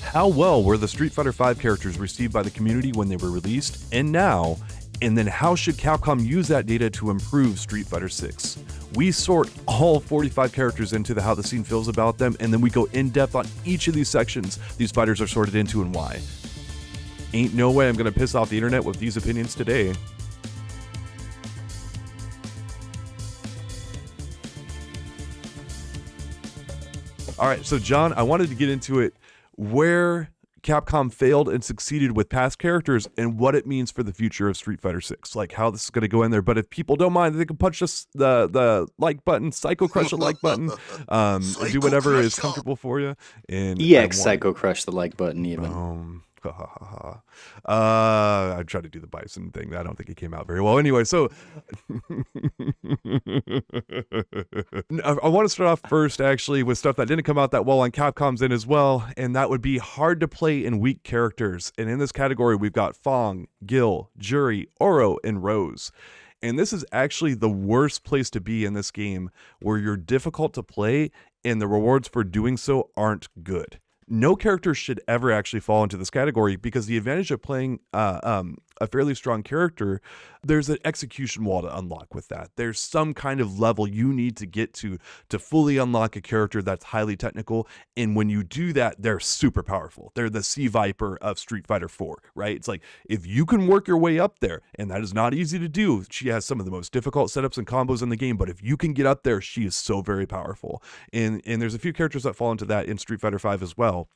How well were the Street Fighter V characters received by the community when they were released and now? And then how should Capcom use that data to improve Street Fighter 6? We sort all 45 characters into how the scene feels about them, and then we go in depth on each of these sections these fighters are sorted into and why. Ain't no way I'm gonna piss off the internet with these opinions today. Alright, so John, I wanted to get into it where Capcom failed and succeeded with past characters and what it means for the future of Street Fighter 6, like how this is going to go in there. But if people don't mind, they can punch the like button, Psycho Crush the like button, do whatever is comfortable for you. And EX Psycho Crush the like button even. I tried to do the bison thing. I don't think it came out very well. Anyway, so I want to start off first, actually, with stuff that didn't come out that well on Capcom's end as well, and that would be hard to play and weak characters. And in this category, we've got Fong, Gil, Jury, Oro, and Rose. And this is actually the worst place to be in this game, where you're difficult to play and the rewards for doing so aren't good. No character should ever actually fall into this category, because the advantage of playing a fairly strong character, there's an execution wall to unlock with that. There's some kind of level you need to get to fully unlock a character that's highly technical. And when you do that, they're super powerful. They're the Sea Viper of Street Fighter 4, right? It's like, if you can work your way up there, and that is not easy to do. She has some of the most difficult setups and combos in the game, but if you can get up there, she is so very powerful. And there's a few characters that fall into that in Street Fighter 5 as well.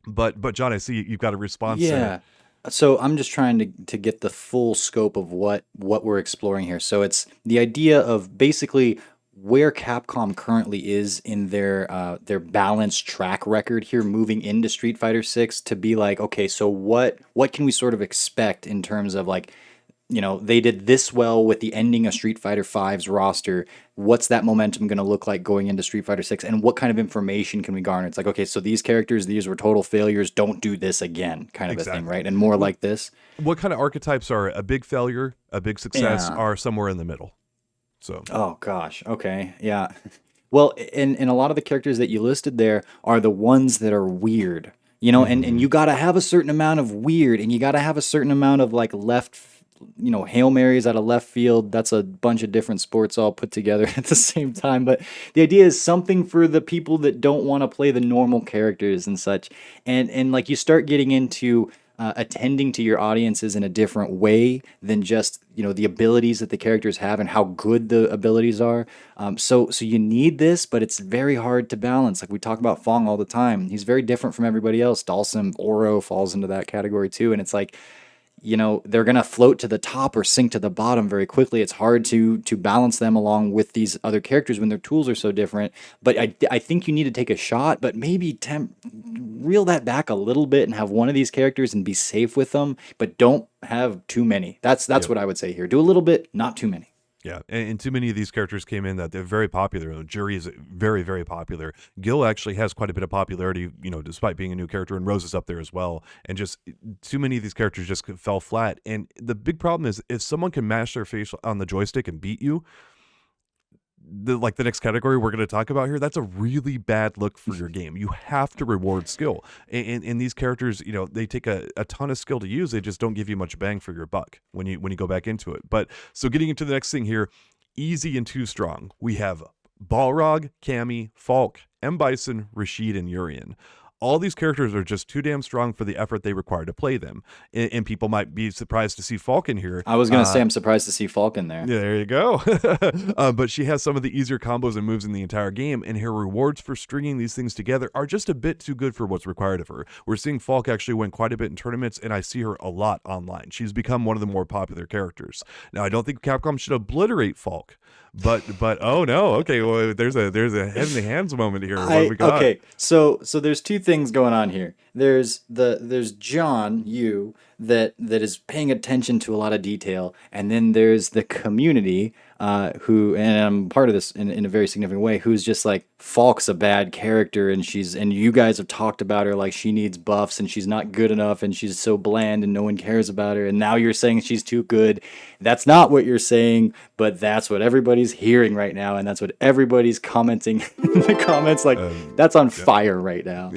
But John, I see you've got a response there. So I'm just trying to get the full scope of what we're exploring here. So it's the idea of basically where Capcom currently is in their balanced track record here moving into Street Fighter 6, to be like, okay, so what can we sort of expect in terms of, like, you know, they did this well with the ending of Street Fighter V's roster. What's that momentum going to look like going into Street Fighter 6? And what kind of information can we garner? It's like, okay, so these characters, these were total failures. Don't do this again, kind of a thing, right? And more like this. What kind of archetypes are a big failure, a big success, are somewhere in the middle? So. Oh, gosh. Okay. Yeah. Well, and a lot of the characters that you listed there are the ones that are weird, you know, and you got to have a certain amount of weird, and you got to have a certain amount of, like, Hail Marys out of left field. That's a bunch of different sports all put together at the same time. But the idea is something for the people that don't want to play the normal characters and such. And like, you start getting into attending to your audiences in a different way than just, you know, the abilities that the characters have and how good the abilities are. So you need this, but it's very hard to balance. Like, we talk about Fong all the time. He's very different from everybody else. Dalsim, Oro falls into that category too. And it's like, you know, they're going to float to the top or sink to the bottom very quickly. It's hard to balance them along with these other characters when their tools are so different. But I think you need to take a shot, but maybe reel that back a little bit and have one of these characters and be safe with them, but don't have too many. That's what I would say here. Do a little bit, not too many. Yeah, and too many of these characters came in that they're very popular. Jury is very, very popular. Gil actually has quite a bit of popularity, you know, despite being a new character, and Rose is up there as well. And just too many of these characters just fell flat. And the big problem is, if someone can mash their face on the joystick and beat you, the next category we're going to talk about here, that's a really bad look for your game. You have to reward skill. And these characters, you know, they take a ton of skill to use. They just don't give you much bang for your buck when you go back into it. But so getting into the next thing here, easy and too strong. We have Balrog, Cammy, Falk, M. Bison, Rashid, and Urian. All these characters are just too damn strong for the effort they require to play them. And people might be surprised to see Falk in here. I was going to say I'm surprised to see Falk in there. Yeah, there you go. But she has some of the easier combos and moves in the entire game, and her rewards for stringing these things together are just a bit too good for what's required of her. We're seeing Falk actually win quite a bit in tournaments, and I see her a lot online. She's become one of the more popular characters. Now, I don't think Capcom should obliterate Falk, but oh no, okay, well, there's a head in the hands moment here. What do we got? Okay, so there's two things going on here. There's John, you, that is paying attention to a lot of detail, and then there's the community who, and I'm part of this in a very significant way, who's just like, Falk's a bad character, and you guys have talked about her like she needs buffs and she's not good enough and she's so bland and no one cares about her, and now you're saying she's too good. That's not what you're saying, but that's what everybody's hearing right now, and that's what everybody's commenting in the comments. Like, that's on fire right now.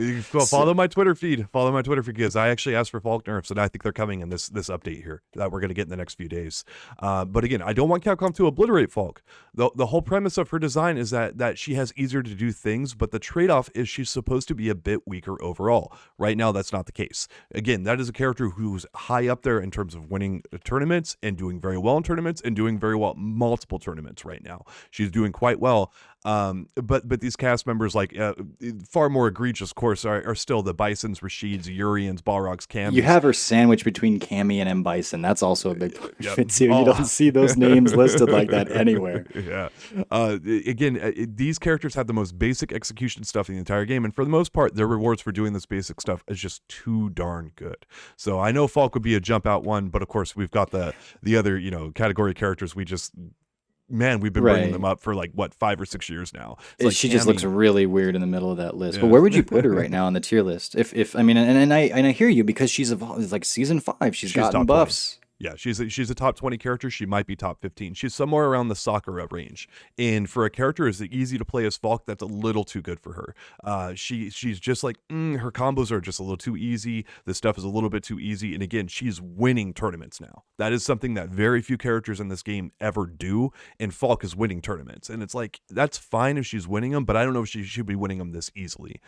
Follow my Twitter feed. Follow my Twitter feed, because I actually asked for Falk nerfs, and I think they're coming in this update here that we're going to get in the next few days. But again, I don't want Capcom to obliterate Falk. The whole premise of her design is that she has easier to do things, but the trade-off is she's supposed to be a bit weaker overall. Right now, that's not the case. Again, that is a character who's high up there in terms of winning tournaments and doing very well in tournaments and doing very well multiple tournaments right now. She's doing quite well. But these cast members, like far more egregious, of course, are still the Bisons, Rashids, Urians, Balrogs, Camis. You have her sandwiched between Cammy and M. Bison. That's also a big part of it too. You don't see those names listed like that anywhere. Yeah. Again, these characters have the most basic execution stuff in the entire game, and for the most part, their rewards for doing this basic stuff is just too darn good. So I know Falk would be a jump out one, but of course we've got the other category characters. We've been bringing them up for like 5 or 6 years now. Like she just looks really weird in the middle of that list. Yeah. But where would you put her right now on the tier list? If I mean, and I hear you, because she's evolved. Like season 5, she's gotten buffs. 20. Yeah, she's a top 20 character. She might be top 15. She's somewhere around the Sakura range. And for a character as easy to play as Falk, that's a little too good for her. She's just like, her combos are just a little too easy. This stuff is a little bit too easy. And again, she's winning tournaments now. That is something that very few characters in this game ever do. And Falk is winning tournaments. And it's like, that's fine if she's winning them, but I don't know if she should be winning them this easily.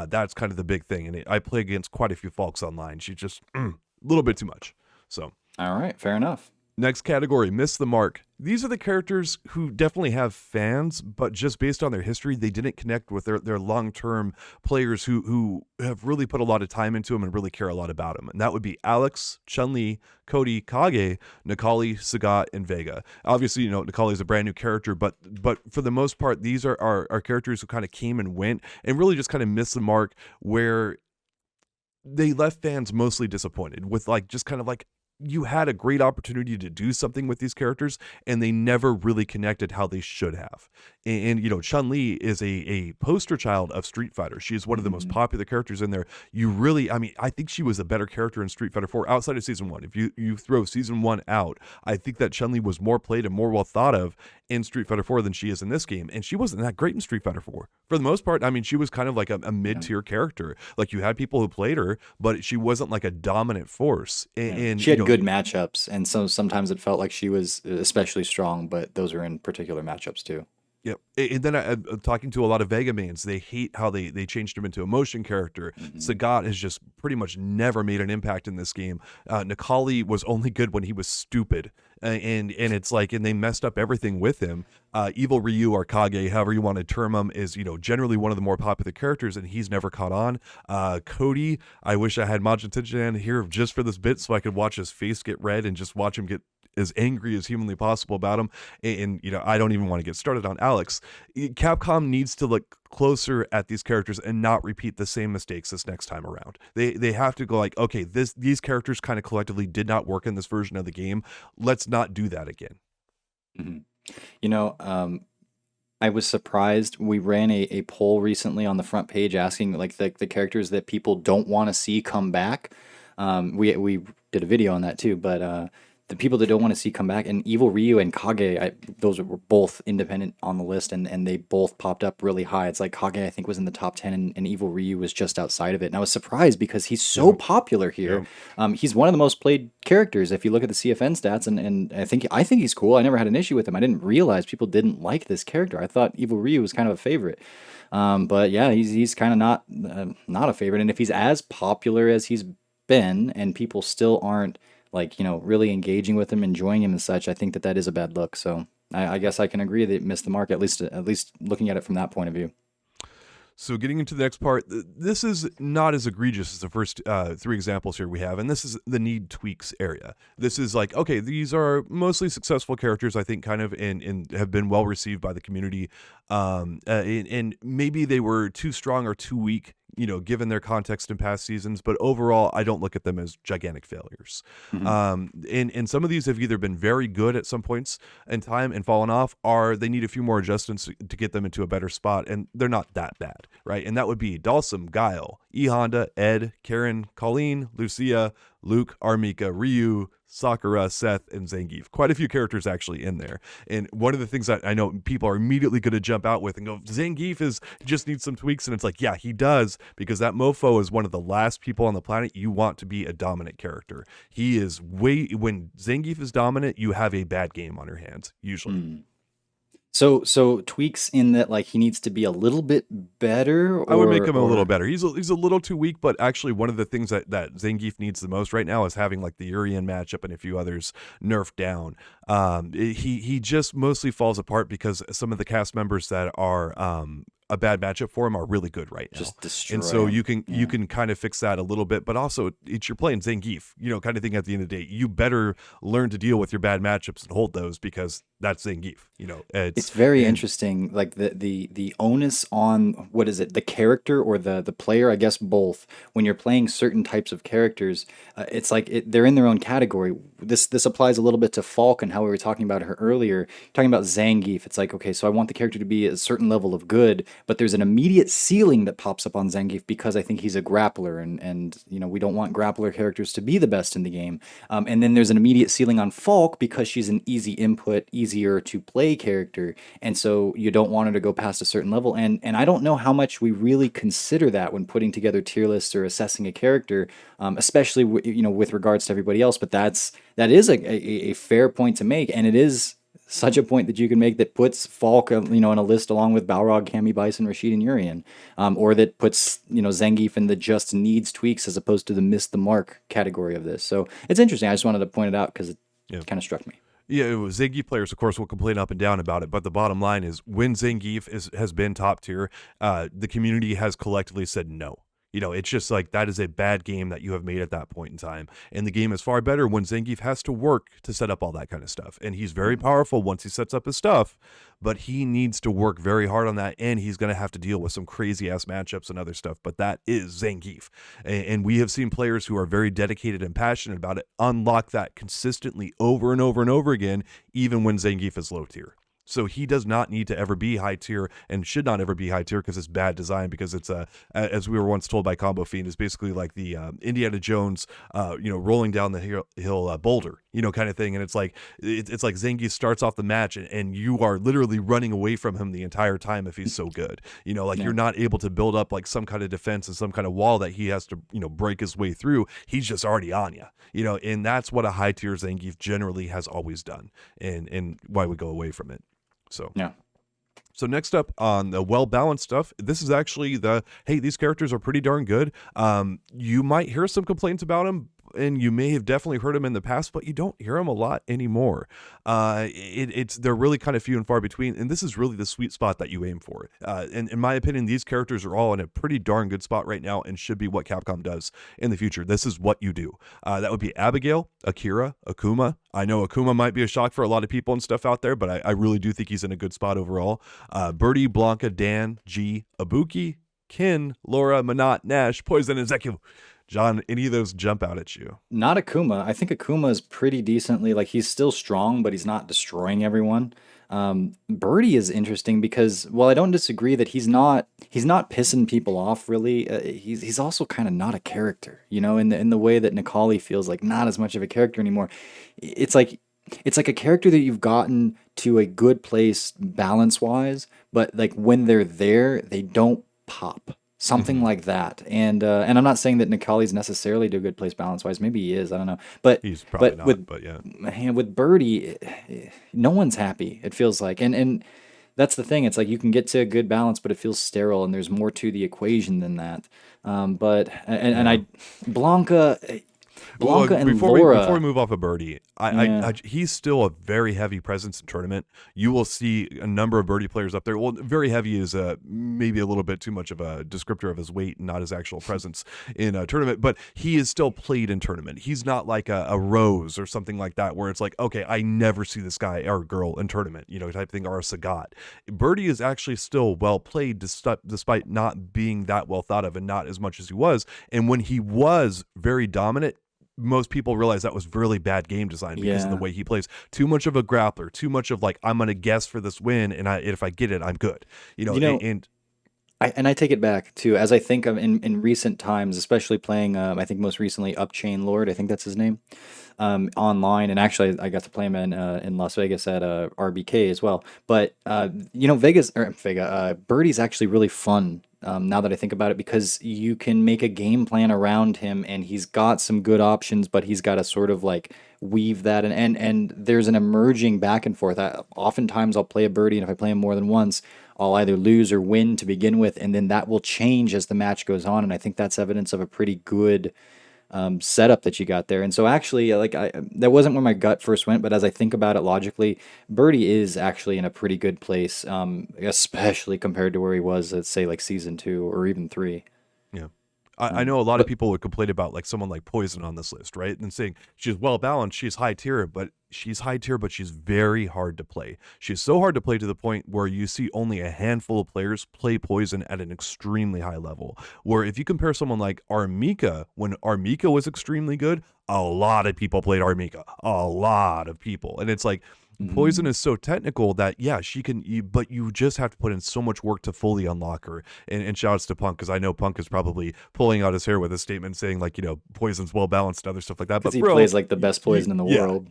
That's kind of the big thing. And I play against quite a few Falks online. She's just a little bit too much. So. All right, fair enough. Next category, miss the mark. These are the characters who definitely have fans, but just based on their history, they didn't connect with their long-term players who have really put a lot of time into them and really care a lot about them. And that would be Alex, Chun-Li, Cody, Kage, Necalli, Sagat, and Vega. Obviously, Necalli is a brand new character, but for the most part, these are characters who kind of came and went and really just kind of missed the mark, where they left fans mostly disappointed with just kind of you had a great opportunity to do something with these characters, and they never really connected how they should have. And Chun-Li is a poster child of Street Fighter. She is one of the most popular characters in there. I think she was a better character in Street Fighter 4 outside of Season 1. If you throw Season 1 out, I think that Chun-Li was more played and more well thought of in Street Fighter 4 than she is in this game. And she wasn't that great in Street Fighter 4. For the most part, she was kind of like a mid-tier character. Like, you had people who played her, but she wasn't like a dominant force. And she had good matchups, and so sometimes it felt like she was especially strong, but those are in particular matchups too. Yep. And then I'm talking to a lot of Vega mains. They hate how they changed him into a motion character. Sagat has just pretty much never made an impact in this game. Necalli was only good when he was stupid. And it's like, and they messed up everything with him. Evil Ryu, or Kage, however you want to term him, is, generally one of the more popular characters, and he's never caught on. Cody, I wish I had Majin Tenshin here just for this bit so I could watch his face get red and just watch him get as angry as humanly possible about him. And I don't even want to get started on Alex. Capcom needs to look closer at these characters and not repeat the same mistakes this next time around. They have to go like, okay, these characters kind of collectively did not work in this version of the game. Let's not do that again. I was surprised. We ran a poll recently on the front page asking the characters that people don't want to see come back. We did a video on that too, but the people that don't want to see come back, and Evil Ryu and Kage, those were both independent on the list, and they both popped up really high. It's like Kage, I think, was in the top 10, and Evil Ryu was just outside of it. And I was surprised because he's so popular here. He's one of the most played characters if you look at the CFN stats, and I think he's cool. I never had an issue with him. I didn't realize people didn't like this character. I thought Evil Ryu was kind of a favorite. But yeah, he's kind of not a favorite. And if he's as popular as he's been, and people still aren't really engaging with him, enjoying him and such, I think that is a bad look. So I guess I can agree that it missed the mark, at least looking at it from that point of view. So getting into the next part, this is not as egregious as the first 3 examples here we have, and this is the need tweaks area. This is like, okay, these are mostly successful characters, I think, kind of, and have been well received by the community, and maybe they were too strong or too weak given their context in past seasons. But overall, I don't look at them as gigantic failures. Mhm. And some of these have either been very good at some points in time and fallen off, or they need a few more adjustments to get them into a better spot, and they're not that bad, right? And that would be Dalsum, Guile, E Honda, Ed, Karen, Colleen, Lucia, Luke, Armika, Ryu, Sakura, Seth, and Zangief. Quite a few characters actually in there. And one of the things that I know people are immediately going to jump out with and go, Zangief just needs some tweaks. And it's like, yeah, he does, because that mofo is one of the last people on the planet you want to be a dominant character. He is when Zangief is dominant, you have a bad game on your hands, usually. Mm. So tweaks in that, like, he needs to be a little bit better, I would make him a little or better. He's a little too weak, but actually one of the things that Zangief needs the most right now is having like the Urian matchup and a few others nerfed down. He just mostly falls apart because some of the cast members that are a bad matchup for him are really good right now. just destroy And so him. you Yeah. can kind of fix that a little bit, but also you're playing Zangief, kind of thing. At the end of the day, you better learn to deal with your bad matchups and hold those, because that's Zangief. It's very and interesting, like the onus on, what is it, the character or the player, I guess both. When you're playing certain types of characters, it's like they're in their own category. This applies a little bit to Falk and how we were talking about her earlier. Talking about Zangief, it's like, okay, so I want the character to be a certain level of good, but there's an immediate ceiling that pops up on Zangief because I think he's a grappler, and we don't want grappler characters to be the best in the game. And then there's an immediate ceiling on Falk because she's an easy input, easier to play character, and so you don't want her to go past a certain level. And I don't know how much we really consider that when putting together tier lists or assessing a character, especially with regards to everybody else. But that is a fair point to make, and it is such a point that you can make that puts Falk, in a list along with Balrog, Cammy, Bison, Rashid, and Urian, or that puts Zangief in the just needs tweaks as opposed to the miss the mark category of this. So it's interesting. I just wanted to point it out because it yeah. kind of struck me. Yeah, Zangief players, of course, will complain up and down about it, but the bottom line is when Zangief has been top tier, the community has collectively said no. It's just like that is a bad game that you have made at that point in time. And the game is far better when Zangief has to work to set up all that kind of stuff. And he's very powerful once he sets up his stuff, but he needs to work very hard on that. And he's going to have to deal with some crazy ass matchups and other stuff. But that is Zangief. And we have seen players who are very dedicated and passionate about it unlock that consistently over and over and over again, even when Zangief is low tier. So he does not need to ever be high tier and should not ever be high tier because it's bad design, because it's as we were once told by Combo Fiend, is basically like the Indiana Jones, rolling down the hill boulder, kind of thing. And it's like Zangief starts off the match and you are literally running away from him the entire time if he's so good. You're not able to build up like some kind of defense and some kind of wall that he has to break his way through. He's just already on you, and that's what a high tier Zangief generally has always done, and why we go away from it. So Yeah. So next up on the well-balanced stuff, this is actually hey, these characters are pretty darn good. You might hear some complaints about them, and you may have definitely heard them in the past, but you don't hear them a lot anymore. They're really kind of few and far between, and this is really the sweet spot that you aim for. And in my opinion, these characters are all in a pretty darn good spot right now and should be what Capcom does in the future. This is what you do. That would be Abigail, Akira, Akuma. I know Akuma might be a shock for a lot of people and stuff out there, but I really do think he's in a good spot overall. Birdie, Blanca, Dan, G, Ibuki, Kin, Laura, Manat, Nash, Poison, and Zeku. John, any of those jump out at you? Not Akuma. I think Akuma is pretty decently, like, he's still strong, but he's not destroying everyone. Birdie is interesting because, while I don't disagree that he's not pissing people off really, he's also kind of not a character, in the way that Nikali feels like not as much of a character anymore. It's like a character that you've gotten to a good place balance wise, but like when they're there, they don't pop. Something like that. And I'm not saying that Nikali's necessarily to a good place balance wise. Maybe he is. I don't know. But He's probably but not, with but yeah. with Birdie, no one's happy. It feels like, and that's the thing. It's like you can get to a good balance, but it feels sterile, and there's more to the equation than that. But Yeah. Blanca. Well, Blanca and before we Laura. move off of Birdie, Yeah. he's still a very heavy presence in tournament. You will see a number of Birdie players up there. Well, very heavy is maybe a little bit too much of a descriptor of his weight and not his actual presence in a tournament. But he is still played in tournament. He's not like a Rose or something like that, where it's like, okay, I never see this guy or girl in tournament, type of thing, or a Sagat. Birdie is actually still well played, despite not being that well thought of and not as much as he was. And when he was very dominant, most people realize that was really bad game design because of the Yeah. way he plays. Too much of a grappler, too much of like, I'm going to guess for this win, and if I get it, I'm good. You know, And I take it back too, as I think of in recent times, especially playing, I think most recently Upchain Lord, I think that's his name, online, and actually I got to play him in Las Vegas at RBK as well. But Birdie's actually really fun. Now that I think about it, because you can make a game plan around him, and he's got some good options, but he's got to sort of like weave that, and there's an emerging back and forth. Oftentimes I'll play a Birdie, and if I play him more than once, I'll either lose or win to begin with, and then that will change as the match goes on. And I think that's evidence of a pretty good setup that you got there. And so actually, that wasn't where my gut first went, but as I think about it logically, Birdie is actually in a pretty good place, especially compared to where he was at, say, like season 2 or even 3. yeah. I know a lot of people would complain about like someone like Poison on this list, right? And saying she's well balanced, she's high tier, but she's very hard to play. She's so hard to play to the point where you see only a handful of players play Poison at an extremely high level. Where if you compare someone like Armika, when Armika was extremely good, a lot of people played Armika. A lot of people. And it's like, Poison is so technical that she can, but you just have to put in so much work to fully unlock her. And shout outs to Punk, because I know Punk is probably pulling out his hair with a statement saying like, Poison's well balanced and other stuff like that. But Because he plays like the best Poison in the world.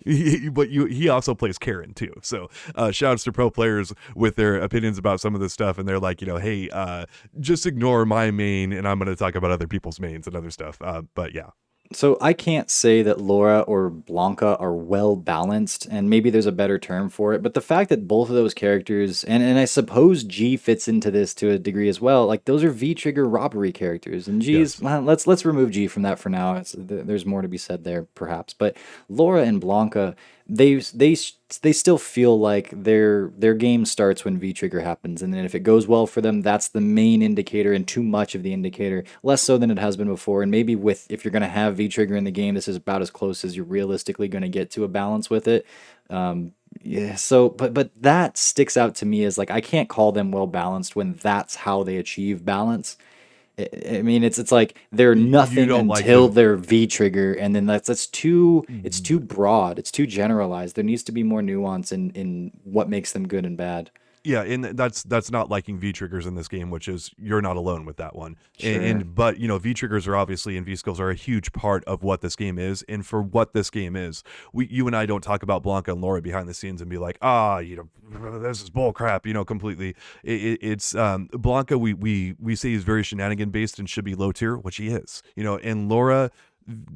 But he also plays Karen too. So shout outs to pro players with their opinions about some of this stuff, and they're like, hey, just ignore my main, and I'm going to talk about other people's mains and other stuff. But yeah. So I can't say that Laura or Blanca are well balanced, and maybe there's a better term for it, but the fact that both of those characters, and I suppose G fits into this to a degree as well, like those are V-trigger robbery characters, and G's, well, let's remove G from that for now. There's more to be said there, perhaps, but Laura and Blanca, they still feel like their game starts when V-trigger happens, and then if it goes well for them, that's the main indicator and too much of the indicator, less so than it has been before. And maybe if you're going to have V-trigger in the game, this is about as close as you're realistically going to get to a balance with it. So but that sticks out to me as like, I can't call them well balanced when that's how they achieve balance. I mean, it's like they're nothing until they're V-trigger, and then it's too broad, it's too generalized. There needs to be more nuance in what makes them good and bad. Yeah, and that's not liking V triggers in this game, which is, you're not alone with that one. Sure. But V triggers are obviously, and V skills are a huge part of what this game is, and for what this game is, you and I don't talk about Blanca and Laura behind the scenes and be like, this is bull crap, completely. It's Blanca. We say he's very shenanigan based and should be low tier, which he is. And Laura,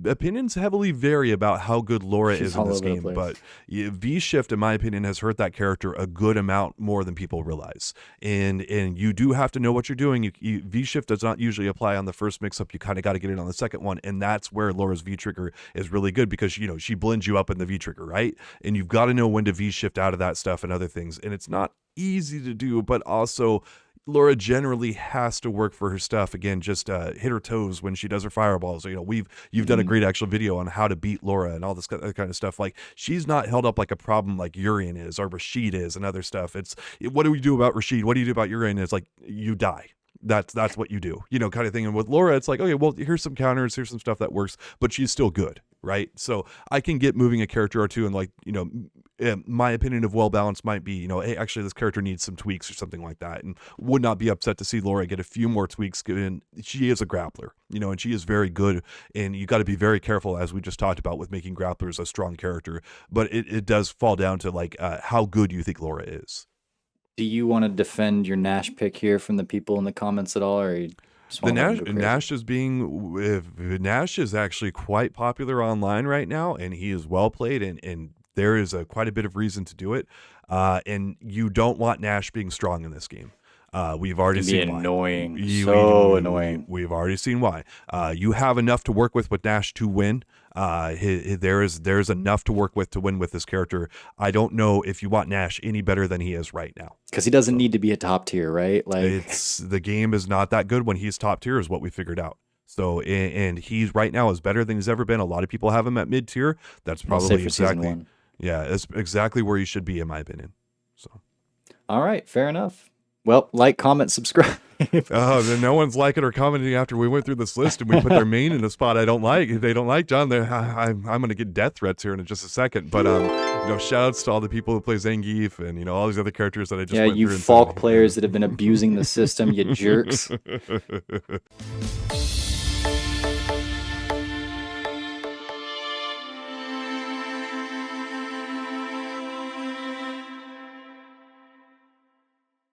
opinions heavily vary about how good Laura is in this game, but V-Shift, in my opinion, has hurt that character a good amount more than people realize. And you do have to know what you're doing. V-Shift does not usually apply on the first mix-up. You kind of got to get it on the second one, and that's where Laura's V-Trigger is really good, because she blends you up in the V-Trigger, right? And you've got to know when to V-Shift out of that stuff and other things, and it's not easy to do, but also Laura generally has to work for her stuff. Again, just hit her toes when she does her fireballs. You've done a great actual video on how to beat Laura and all this kind of stuff. Like, she's not held up like a problem like Urian is, or Rashid is, and other stuff. What do we do about Rashid? What do you do about Urian? It's like, you die. That's what you do, kind of thing. And with Laura, it's like, okay, well, here's some counters, here's some stuff that works, but she's still good, right? So I can get moving a character or two, and like, my opinion of well balanced might be, hey, actually this character needs some tweaks or something like that, and would not be upset to see Laura get a few more tweaks given she is a grappler, and she is very good, and you got to be very careful, as we just talked about, with making grapplers a strong character. But it does fall down to like how good you think Laura is. Do you want to defend your Nash pick here from the people in the comments at all, or you just The want to go crazy? Nash is actually quite popular online right now, and he is well played, and there is quite a bit of reason to do it. And you don't want Nash being strong in this game. We've already Can be seen why. annoying. So annoying. We've already seen why. You have enough to work with Nash to win. There's enough to work with to win with this character. I don't know if you want Nash any better than he is right now. Because he doesn't need to be a top tier, right? Like, The game is not that good when he's top tier, is what we figured out. So, and he's right now is better than he's ever been. A lot of people have him at mid tier. That's probably exactly, yeah, it's exactly where he should be, in my opinion. So, all right, fair enough. Well, like, comment, subscribe. Then no one's liking or commenting after we went through this list and we put their main in a spot I don't like. If they don't like John, I'm going to get death threats here in just a second. But shout outs to all the people who play Zangief and all these other characters that I just went through. Yeah, you Falk players that have been abusing the system, you jerks.